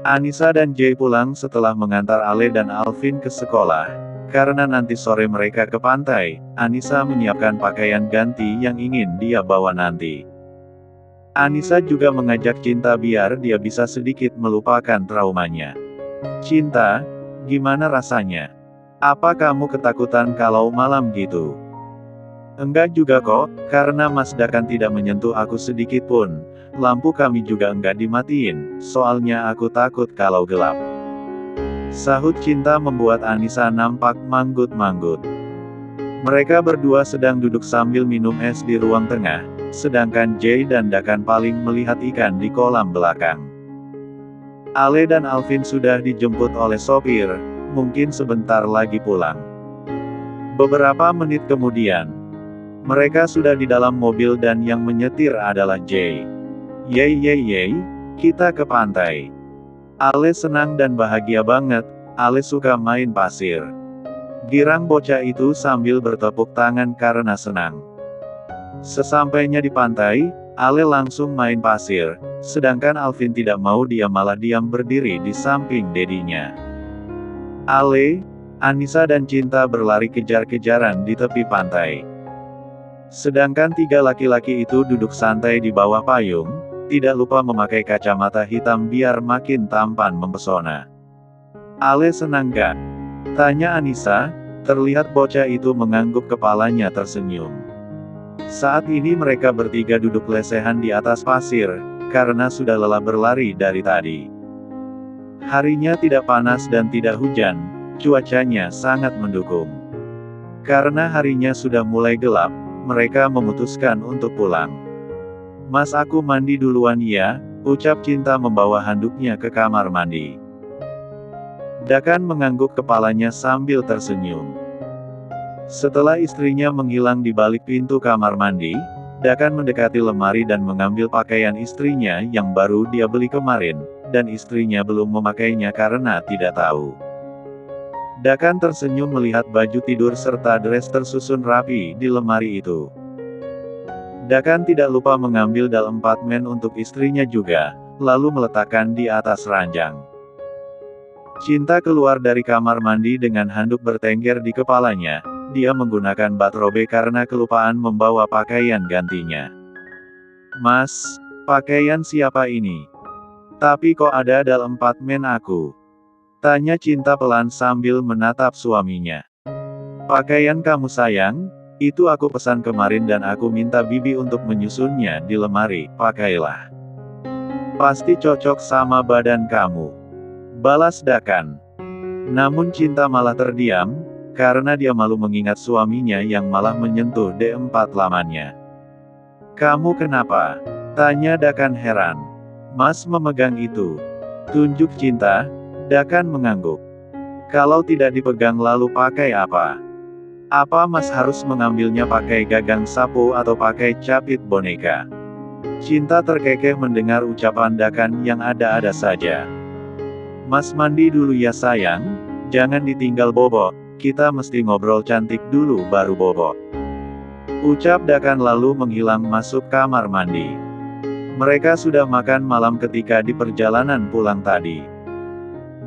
Anissa dan Jay pulang setelah mengantar Ale dan Alvin ke sekolah. Karena nanti sore mereka ke pantai, Anissa menyiapkan pakaian ganti yang ingin dia bawa nanti. Anissa juga mengajak Cinta biar dia bisa sedikit melupakan traumanya. Cinta, gimana rasanya? Apa kamu ketakutan kalau malam gitu? Enggak juga kok, karena Mas Dakan tidak menyentuh aku sedikit pun. Lampu kami juga enggak dimatiin, soalnya aku takut kalau gelap. Sahut Cinta membuat Anissa nampak manggut-manggut. Mereka berdua sedang duduk sambil minum es di ruang tengah, sedangkan Jay dan Dakan paling melihat ikan di kolam belakang. Ale dan Alvin sudah dijemput oleh sopir, mungkin sebentar lagi pulang. Beberapa menit kemudian, mereka sudah di dalam mobil dan yang menyetir adalah Jay. Yeay, kita ke pantai. Ale senang dan bahagia banget, Ale suka main pasir. Girang bocah itu sambil bertepuk tangan karena senang. Sesampainya di pantai, Ale langsung main pasir, sedangkan Alvin tidak mau, dia malah diam berdiri di samping dedinya. Ale, Anissa dan Cinta berlari kejar-kejaran di tepi pantai. Sedangkan tiga laki-laki itu duduk santai di bawah payung, tidak lupa memakai kacamata hitam biar makin tampan mempesona. Ale senang gak? Tanya Anissa, terlihat bocah itu mengangguk kepalanya tersenyum. Saat ini mereka bertiga duduk lesehan di atas pasir, karena sudah lelah berlari dari tadi. Harinya tidak panas dan tidak hujan, cuacanya sangat mendukung. Karena harinya sudah mulai gelap, mereka memutuskan untuk pulang. Mas, aku mandi duluan ya, ucap Cinta membawa handuknya ke kamar mandi. Dakan mengangguk kepalanya sambil tersenyum. Setelah istrinya menghilang di balik pintu kamar mandi, Dakan mendekati lemari dan mengambil pakaian istrinya yang baru dia beli kemarin, dan istrinya belum memakainya karena tidak tahu. Dakan tersenyum melihat baju tidur serta dress tersusun rapi di lemari itu. Dakan tidak lupa mengambil dalam apartemen untuk istrinya juga, lalu meletakkan di atas ranjang. Cinta keluar dari kamar mandi dengan handuk bertengger di kepalanya, dia menggunakan bathrobe karena kelupaan membawa pakaian gantinya. Mas, pakaian siapa ini? Tapi kok ada dalam apartemen aku? Tanya Cinta pelan sambil menatap suaminya. Pakaian kamu sayang? Itu aku pesan kemarin dan aku minta bibi untuk menyusunnya di lemari, pakailah. Pasti cocok sama badan kamu. Balas Dakan. Namun Cinta malah terdiam, karena dia malu mengingat suaminya yang malah menyentuh D4 lamannya. Kamu kenapa? Tanya Dakan heran. Mas memegang itu. Tunjuk Cinta, Dakan mengangguk. Kalau tidak dipegang lalu pakai apa? Apa Mas harus mengambilnya pakai gagang sapu atau pakai capit boneka? Cinta terkekeh mendengar ucapan Dakan yang ada-ada saja. Mas mandi dulu ya sayang, jangan ditinggal bobo, kita mesti ngobrol cantik dulu baru bobo. Ucap Dakan lalu menghilang masuk kamar mandi. Mereka sudah makan malam ketika di perjalanan pulang tadi.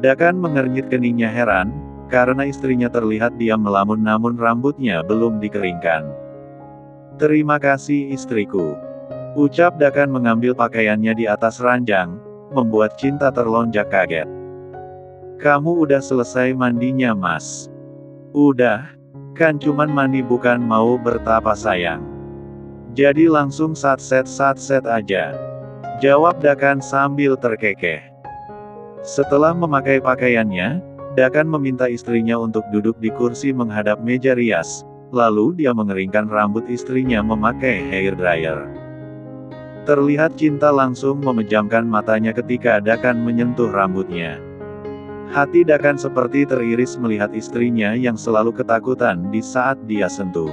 Dakan mengernyit keningnya heran, karena istrinya terlihat diam melamun namun rambutnya belum dikeringkan. Terima kasih istriku. Ucap Dakan mengambil pakaiannya di atas ranjang, membuat Cinta terlonjak kaget. Kamu udah selesai mandinya Mas? Udah, kan cuman mandi bukan mau bertapa sayang. Jadi langsung satset aja. Jawab Dakan sambil terkekeh. Setelah memakai pakaiannya, Dakan meminta istrinya untuk duduk di kursi menghadap meja rias, lalu dia mengeringkan rambut istrinya memakai hair dryer. Terlihat Cinta langsung memejamkan matanya ketika Dakan menyentuh rambutnya. Hati Dakan seperti teriris melihat istrinya yang selalu ketakutan di saat dia sentuh.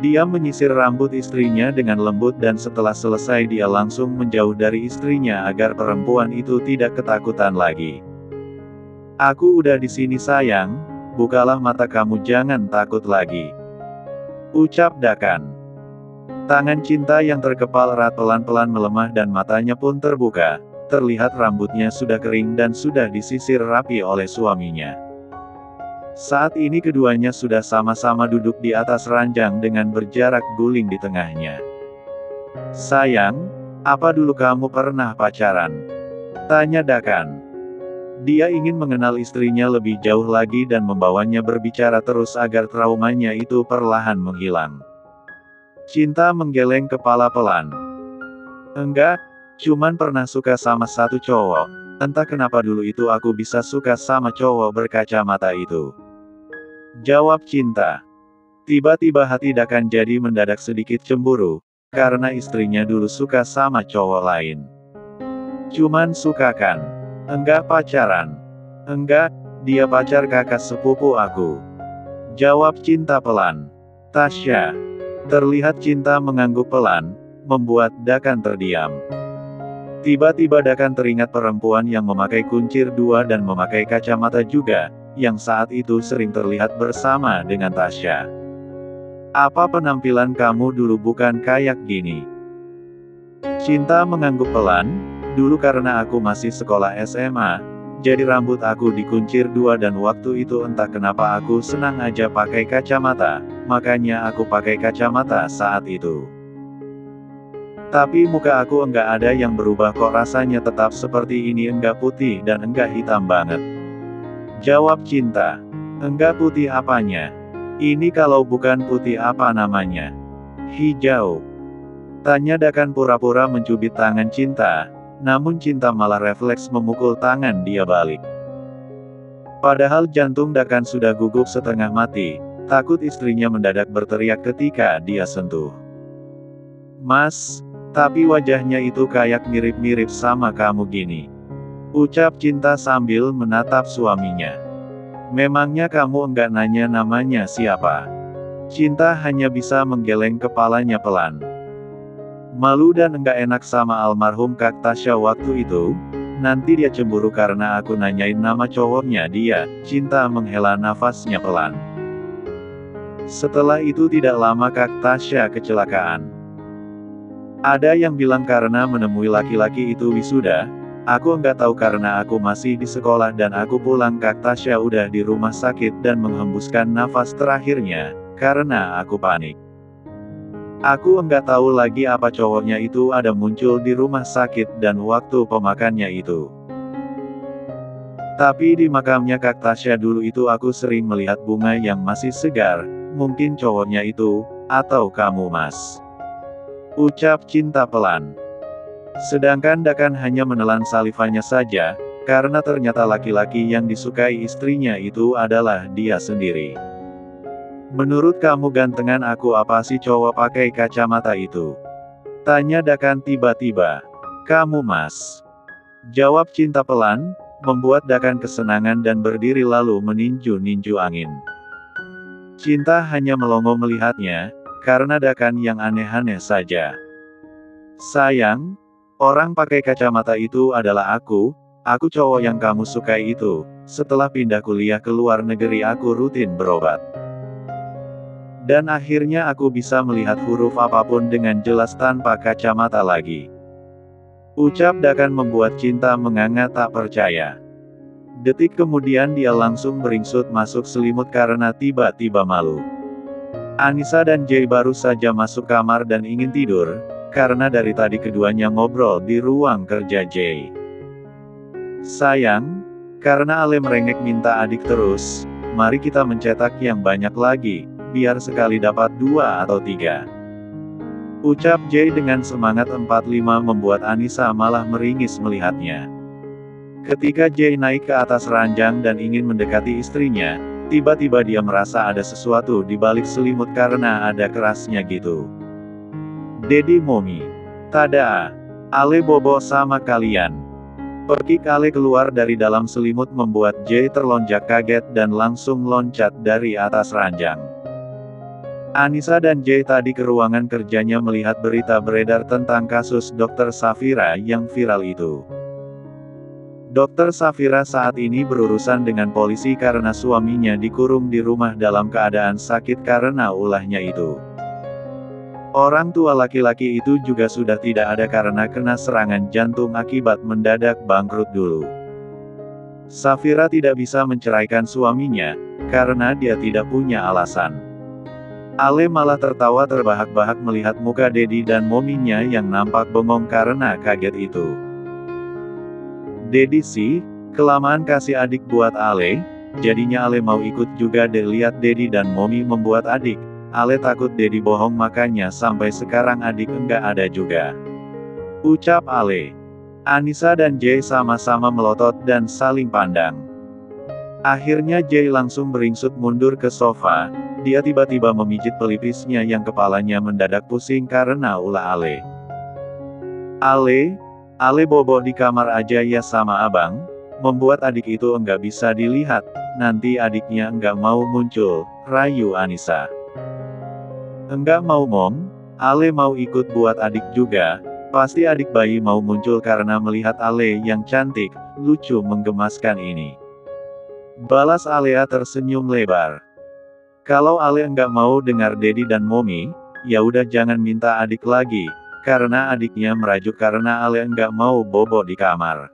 Dia menyisir rambut istrinya dengan lembut dan setelah selesai dia langsung menjauh dari istrinya agar perempuan itu tidak ketakutan lagi. Aku udah di sini sayang, bukalah mata kamu jangan takut lagi. Ucap Dakan. Tangan Cinta yang terkepal erat pelan-pelan melemah dan matanya pun terbuka. terlihat rambutnya sudah kering dan sudah disisir rapi oleh suaminya. Saat ini keduanya sudah sama-sama duduk di atas ranjang dengan berjarak guling di tengahnya. "Sayang, apa dulu kamu pernah pacaran?" tanya Dakan. Dia ingin mengenal istrinya lebih jauh lagi dan membawanya berbicara terus agar traumanya itu perlahan menghilang. Cinta menggeleng kepala pelan. "Enggak, cuman pernah suka sama satu cowok. Entah kenapa dulu itu aku bisa suka sama cowok berkacamata itu," jawab Cinta. Tiba-tiba hati Dakan jadi mendadak sedikit cemburu, karena istrinya dulu suka sama cowok lain. "Cuman suka kan? Enggak pacaran." "Enggak, dia pacar kakak sepupu aku," jawab Cinta pelan. "Tasya." Terlihat Cinta mengangguk pelan, membuat Dakan terdiam. Tiba-tiba Dakan teringat perempuan yang memakai kuncir dua dan memakai kacamata juga, yang saat itu sering terlihat bersama dengan Tasya. "Apa penampilan kamu dulu bukan kayak gini?" Cinta mengangguk pelan. "Dulu karena aku masih sekolah SMA, jadi rambut aku dikuncir dua dan waktu itu entah kenapa aku senang aja pakai kacamata, makanya aku pakai kacamata saat itu. Tapi muka aku enggak ada yang berubah kok, rasanya tetap seperti ini, enggak putih dan enggak hitam banget," jawab Cinta. "Enggak putih apanya? Ini kalau bukan putih apa namanya? Hijau?" tanya Dakan pura-pura mencubit tangan Cinta. Namun Cinta malah refleks memukul tangan dia balik. Padahal jantung Dakan sudah gugup setengah mati, takut istrinya mendadak berteriak ketika dia sentuh. "Mas, tapi wajahnya itu kayak mirip-mirip sama kamu gini," ucap Cinta sambil menatap suaminya. "Memangnya kamu enggak nanya namanya siapa?" Cinta hanya bisa menggeleng kepalanya pelan. Malu dan enggak enak sama almarhum Kak Tasya waktu itu, nanti dia cemburu karena aku nanyain nama cowoknya dia. Cinta menghela nafasnya pelan. Setelah itu tidak lama Kak Tasya kecelakaan. Ada yang bilang karena menemui laki-laki itu wisuda, aku enggak tahu karena aku masih di sekolah dan aku pulang Kak Tasya udah di rumah sakit dan menghembuskan nafas terakhirnya, karena aku panik. Aku enggak tahu lagi apa cowoknya itu ada muncul di rumah sakit dan waktu pemakannya itu. Tapi di makamnya Kak Tasya dulu itu aku sering melihat bunga yang masih segar, mungkin cowoknya itu, atau kamu Mas, ucap Cinta pelan. Sedangkan Dakan hanya menelan salivanya saja, karena ternyata laki-laki yang disukai istrinya itu adalah dia sendiri. "Menurut kamu gantengan aku apa sih cowok pakai kacamata itu?" tanya Dakan tiba-tiba. "Kamu Mas," jawab Cinta pelan, membuat Dakan kesenangan dan berdiri lalu meninju-ninju angin. Cinta hanya melongo melihatnya, karena Dakan yang aneh-aneh saja. "Sayang, orang pakai kacamata itu adalah aku cowok yang kamu sukai itu. Setelah pindah kuliah ke luar negeri aku rutin berobat. Dan akhirnya aku bisa melihat huruf apapun dengan jelas tanpa kacamata lagi," ucap Dakan membuat Cinta menganga tak percaya. Detik kemudian dia langsung beringsut masuk selimut karena tiba-tiba malu. Anissa dan Jay baru saja masuk kamar dan ingin tidur, karena dari tadi keduanya ngobrol di ruang kerja Jay. "Sayang, karena Ale merengek minta adik terus, mari kita mencetak yang banyak lagi, biar sekali dapat 2 atau 3. Ucap Jay dengan semangat 45 membuat Anissa malah meringis melihatnya. Ketika Jay naik ke atas ranjang dan ingin mendekati istrinya, tiba-tiba dia merasa ada sesuatu di balik selimut karena ada kerasnya gitu. "Dedi Momi. Tada! Ale bobo sama kalian." Perkik Ale keluar dari dalam selimut membuat Jay terlonjak kaget dan langsung loncat dari atas ranjang. Anissa dan Jay tadi ke ruangan kerjanya melihat berita beredar tentang kasus Dr. Safira yang viral itu. Dr. Safira saat ini berurusan dengan polisi karena suaminya dikurung di rumah dalam keadaan sakit karena ulahnya itu. Orang tua laki-laki itu juga sudah tidak ada karena kena serangan jantung akibat mendadak bangkrut dulu. Safira tidak bisa menceraikan suaminya, karena dia tidak punya alasan. Ale malah tertawa terbahak-bahak melihat muka Dedi dan mominya yang nampak bengong karena kaget itu. Dedi sih, kelamaan kasih adik buat Ale, jadinya Ale mau ikut juga deh. Lihat Dedi dan momi membuat adik, Ale takut Dedi bohong makanya sampai sekarang adik enggak ada juga. Ucap Ale. Anissa dan Jay sama-sama melotot dan saling pandang. Akhirnya Jay langsung beringsut mundur ke sofa, dia tiba-tiba memijit pelipisnya yang kepalanya mendadak pusing karena ulah Ale. Ale bobo di kamar aja ya sama abang, membuat adik itu enggak bisa dilihat, nanti adiknya enggak mau muncul, rayu Anissa. Enggak mau mom, Ale mau ikut buat adik juga, pasti adik bayi mau muncul karena melihat Ale yang cantik, lucu menggemaskan ini. Balas Alea tersenyum lebar. Kalau Ale enggak mau dengar Dedi dan Momi, ya udah jangan minta adik lagi, karena adiknya merajuk karena Ale enggak mau bobo di kamar.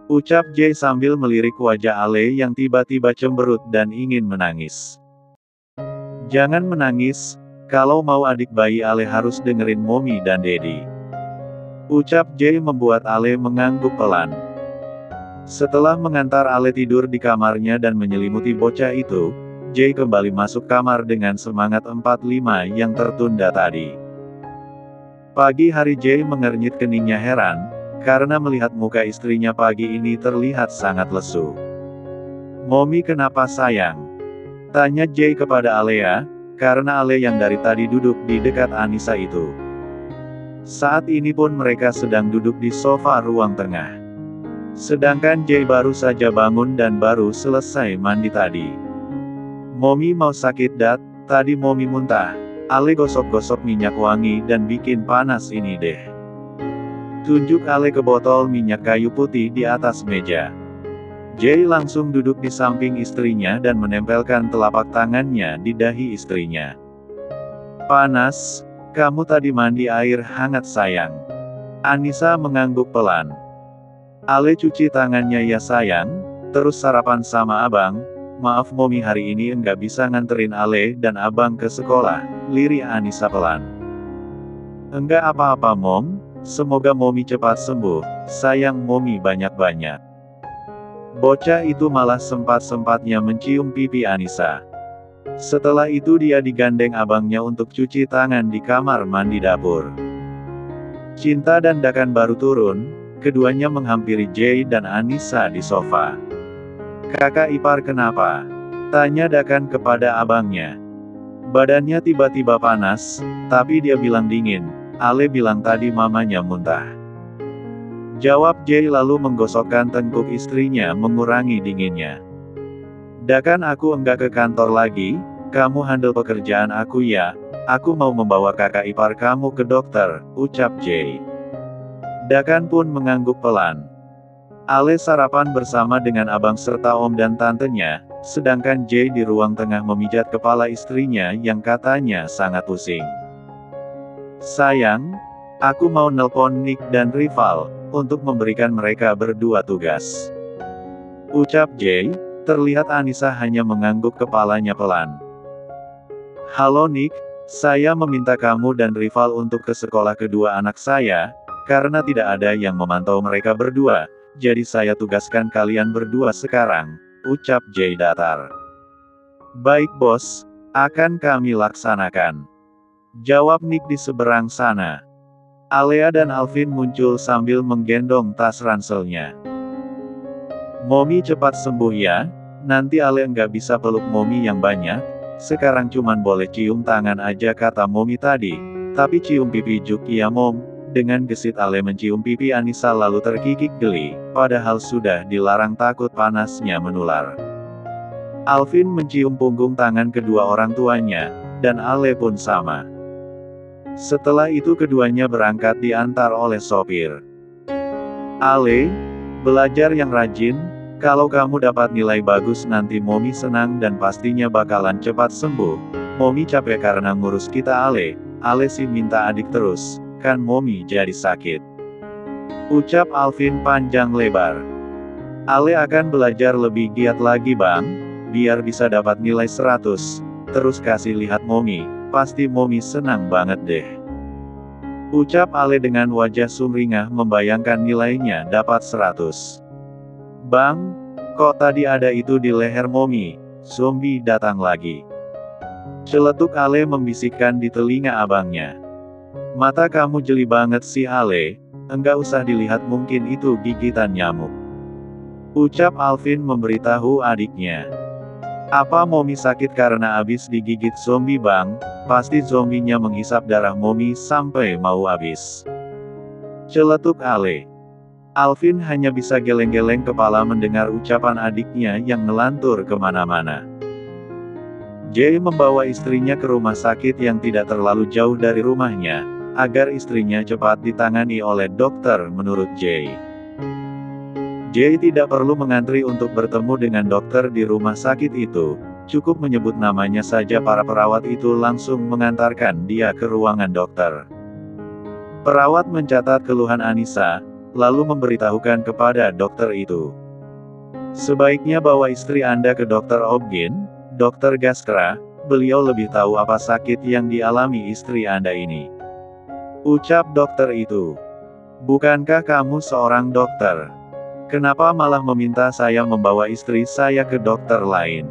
Ucap Jay sambil melirik wajah Ale yang tiba-tiba cemberut dan ingin menangis. Jangan menangis, kalau mau adik bayi Ale harus dengerin Momi dan Dedi. Ucap Jay membuat Ale mengangguk pelan. Setelah mengantar Ale tidur di kamarnya dan menyelimuti bocah itu, Jay kembali masuk kamar dengan semangat 45 yang tertunda tadi. Pagi hari Jay mengernyit keningnya heran, karena melihat muka istrinya pagi ini terlihat sangat lesu. Momi kenapa sayang? Tanya Jay kepada Alea, karena Ale yang dari tadi duduk di dekat Anissa itu. Saat ini pun mereka sedang duduk di sofa ruang tengah. Sedangkan Jay baru saja bangun dan baru selesai mandi tadi. Momi mau sakit tadi Momi muntah. Ale gosok-gosok minyak wangi dan bikin panas ini deh. Tunjuk Ale ke botol minyak kayu putih di atas meja. Jay langsung duduk di samping istrinya dan menempelkan telapak tangannya di dahi istrinya. Panas, kamu tadi mandi air hangat sayang. Anissa mengangguk pelan. Ale cuci tangannya ya sayang, terus sarapan sama abang. Maaf Momi hari ini enggak bisa nganterin Ale dan abang ke sekolah, lirik Anissa pelan. Enggak apa-apa Mom, semoga Momi cepat sembuh, sayang Momi banyak-banyak. Bocah itu malah sempat-sempatnya mencium pipi Anissa. Setelah itu dia digandeng abangnya untuk cuci tangan di kamar mandi dapur. Cinta dan Dakan baru turun, keduanya menghampiri Jay dan Anissa di sofa. Kakak ipar kenapa? Tanya Dakan kepada abangnya. Badannya tiba-tiba panas, tapi dia bilang dingin. Ale bilang tadi mamanya muntah. Jawab Jay lalu menggosokkan tengkuk istrinya mengurangi dinginnya. Dakan aku enggak ke kantor lagi, kamu handle pekerjaan aku ya, aku mau membawa kakak ipar kamu ke dokter, ucap Jay. Dakan pun mengangguk pelan. Ale sarapan bersama dengan abang serta om dan tantenya, sedangkan Jay di ruang tengah memijat kepala istrinya yang katanya sangat pusing. Sayang, aku mau nelpon Nick dan Rival, untuk memberikan mereka berdua tugas. Ucap Jay, terlihat Anissa hanya mengangguk kepalanya pelan. Halo Nick, saya meminta kamu dan Rival untuk ke sekolah kedua anak saya, karena tidak ada yang memantau mereka berdua. Jadi saya tugaskan kalian berdua sekarang, ucap Jay datar. Baik bos, akan kami laksanakan. Jawab Nick di seberang sana. Alea dan Alvin muncul sambil menggendong tas ranselnya. Momi cepat sembuh ya, nanti Ale nggak bisa peluk Momi yang banyak, sekarang cuman boleh cium tangan aja kata Momi tadi, tapi cium pipi juk ya Mom. Dengan gesit Ale mencium pipi Anissa lalu terkikik geli, padahal sudah dilarang takut panasnya menular. Alvin mencium punggung tangan kedua orang tuanya, dan Ale pun sama. Setelah itu keduanya berangkat diantar oleh sopir. Ale, belajar yang rajin, kalau kamu dapat nilai bagus nanti Momi senang dan pastinya bakalan cepat sembuh. Momi capek karena ngurus kita Ale, Ale sih minta adik terus, kan Momi jadi sakit. Ucap Alvin panjang lebar. Ale akan belajar lebih giat lagi bang, biar bisa dapat nilai 100, terus kasih lihat Momi, pasti Momi senang banget deh. Ucap Ale dengan wajah sumringah membayangkan nilainya dapat 100. Bang, kok tadi ada itu di leher Momi, zombie datang lagi. Celetuk Ale membisikkan di telinga abangnya. Mata kamu jeli banget sih Ale, enggak usah dilihat mungkin itu gigitan nyamuk. Ucap Alvin memberitahu adiknya. Apa Momi sakit karena abis digigit zombie bang? Pasti zombinya menghisap darah Momi sampai mau habis. Celetuk Ale. Alvin hanya bisa geleng-geleng kepala mendengar ucapan adiknya yang ngelantur kemana-mana. Jay membawa istrinya ke rumah sakit yang tidak terlalu jauh dari rumahnya, agar istrinya cepat ditangani oleh dokter menurut Jay. Jay tidak perlu mengantri untuk bertemu dengan dokter di rumah sakit itu, cukup menyebut namanya saja para perawat itu langsung mengantarkan dia ke ruangan dokter. Perawat mencatat keluhan Anissa, lalu memberitahukan kepada dokter itu. Sebaiknya bawa istri Anda ke dokter Obgyn, Dokter Gaskra, beliau lebih tahu apa sakit yang dialami istri Anda ini. Ucap dokter itu. Bukankah kamu seorang dokter? Kenapa malah meminta saya membawa istri saya ke dokter lain?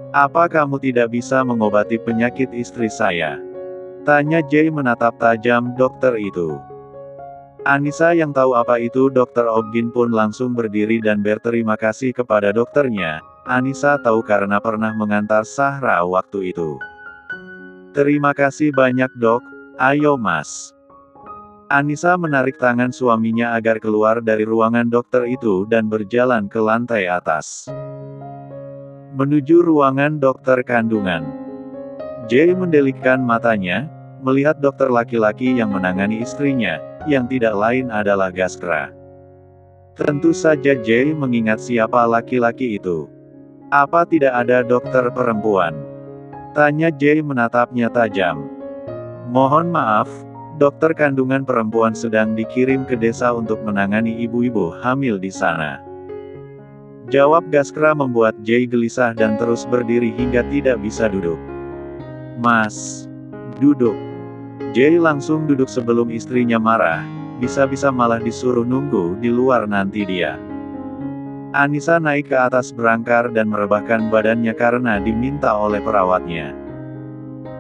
Apa kamu tidak bisa mengobati penyakit istri saya? Tanya Jay menatap tajam dokter itu. Anissa yang tahu apa itu dokter Obgyn pun langsung berdiri dan berterima kasih kepada dokternya. Anissa tahu karena pernah mengantar Sahra waktu itu. Terima kasih banyak dok, ayo mas. Anissa menarik tangan suaminya agar keluar dari ruangan dokter itu dan berjalan ke lantai atas. Menuju ruangan dokter kandungan. Jay mendelikkan matanya, melihat dokter laki-laki yang menangani istrinya, yang tidak lain adalah Gaskra. Tentu saja Jay mengingat siapa laki-laki itu. Apa tidak ada dokter perempuan? Tanya Jay menatapnya tajam. Mohon maaf, dokter kandungan perempuan sedang dikirim ke desa untuk menangani ibu-ibu hamil di sana. Jawab Gaskra membuat Jay gelisah dan terus berdiri hingga tidak bisa duduk. Mas, duduk. Jay langsung duduk sebelum istrinya marah, bisa-bisa malah disuruh nunggu di luar nanti dia. Anissa naik ke atas berangkar dan merebahkan badannya karena diminta oleh perawatnya.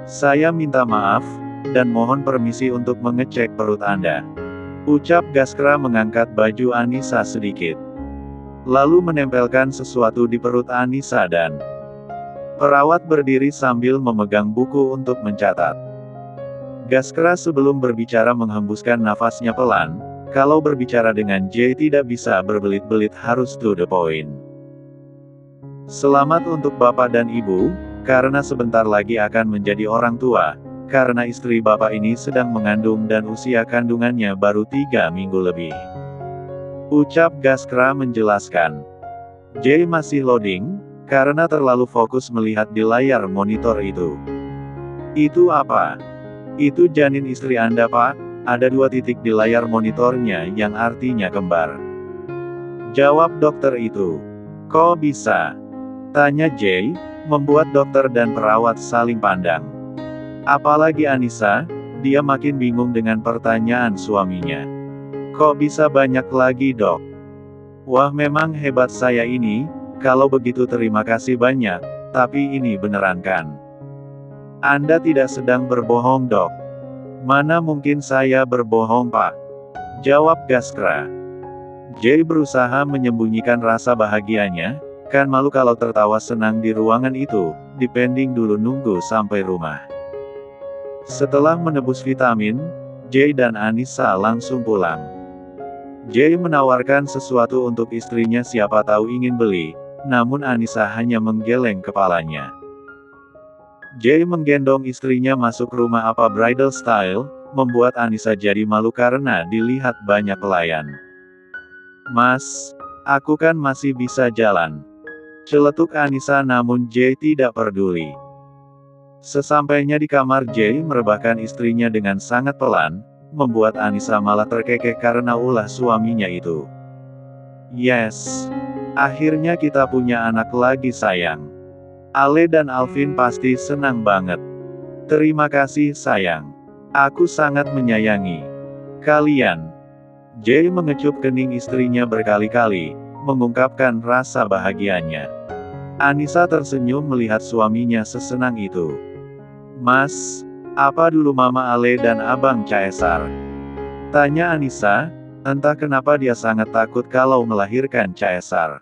Saya minta maaf, dan mohon permisi untuk mengecek perut Anda. Ucap Gaskra mengangkat baju Anissa sedikit. Lalu menempelkan sesuatu di perut Anissa dan perawat berdiri sambil memegang buku untuk mencatat. Gaskra sebelum berbicara menghembuskan nafasnya pelan. Kalau berbicara dengan Jay tidak bisa berbelit-belit, harus to the point. Selamat untuk Bapak dan Ibu, karena sebentar lagi akan menjadi orang tua, karena istri Bapak ini sedang mengandung dan usia kandungannya baru 3 minggu lebih. Ucap Gaskra menjelaskan. Jay masih loading, karena terlalu fokus melihat di layar monitor itu. Itu apa? Itu janin istri Anda Pak? Ada 2 titik di layar monitornya yang artinya kembar. Jawab dokter itu. Kok bisa? Tanya Jay, membuat dokter dan perawat saling pandang. Apalagi Anissa, dia makin bingung dengan pertanyaan suaminya. Kok bisa banyak lagi dok? Wah memang hebat saya ini, kalau begitu terima kasih banyak, tapi ini beneran kan? Anda tidak sedang berbohong dok. Mana mungkin saya berbohong pak? Jawab Gaskra. Jay berusaha menyembunyikan rasa bahagianya, kan malu kalau tertawa senang di ruangan itu, dipending dulu nunggu sampai rumah. Setelah menebus vitamin, Jay dan Anissa langsung pulang. Jay menawarkan sesuatu untuk istrinya siapa tahu ingin beli, namun Anissa hanya menggeleng kepalanya. Jay menggendong istrinya masuk rumah apa bridal style, membuat Anissa jadi malu karena dilihat banyak pelayan. Mas, aku kan masih bisa jalan. Celetuk Anissa namun Jay tidak peduli. Sesampainya di kamar, Jay merebahkan istrinya dengan sangat pelan, membuat Anissa malah terkekeh karena ulah suaminya itu. Yes. Akhirnya kita punya anak lagi sayang. Ale dan Alvin pasti senang banget. Terima kasih sayang. Aku sangat menyayangi kalian. Jay mengecup kening istrinya berkali-kali, mengungkapkan rasa bahagianya. Anissa tersenyum melihat suaminya sesenang itu. Mas, apa dulu Mama Ale dan Abang Caesar? Tanya Anissa, entah kenapa dia sangat takut kalau melahirkan Caesar.